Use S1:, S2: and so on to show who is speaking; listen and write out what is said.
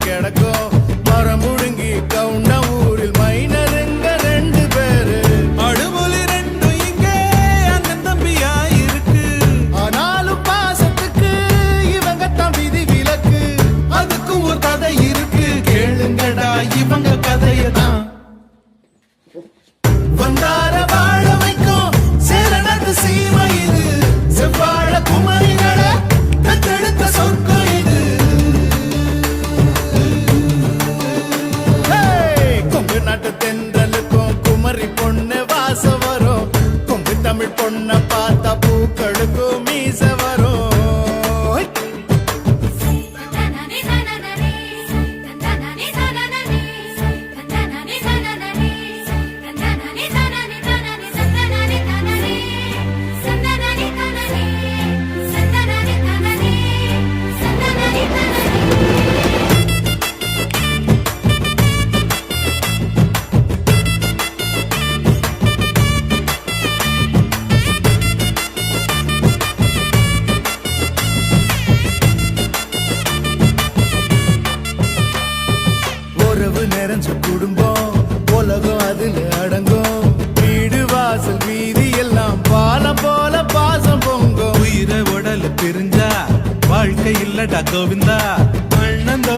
S1: கிடக்கும் மரம் முழுங்கி கவுண்ட ஊரில் மைனருங்க 2 பேரு
S2: அடுமொழி 2 இங்கே அண்ணன் தம்பியா இருக்கு.
S1: ஆனாலும் பாசத்துக்கு இவங்க தான் விதி விலக்கு.
S2: அதுக்கும் ஒரு கதை இருக்கு, கேளுங்கடா இவங்க கதையதான்.
S1: வந்தார வாழ வைக்கும் சேரணத்து சீமை இது. செவ்வாழ குமரிகள தத்தெடுத்த சொர்க்கம் இது. கொங்கு நாட்டு தென்றலுக்கும் குமரி பொண்ணு வாசம் வரும். கொங்கு தமிழ் பொண்ண பார்த்தா பூக்களுக்கும் மீச வரும். உறவு நிறைஞ்ச குடும்பம் உலகம் அதுல அடங்கும். வீடு வாசல் வீதி எல்லாம் பாலம் போல பாசம் பொங்கும்.
S2: உயிரை உடல் பிரிஞ்சா வாழ்க்கை இல்லடா கோவிந்தா.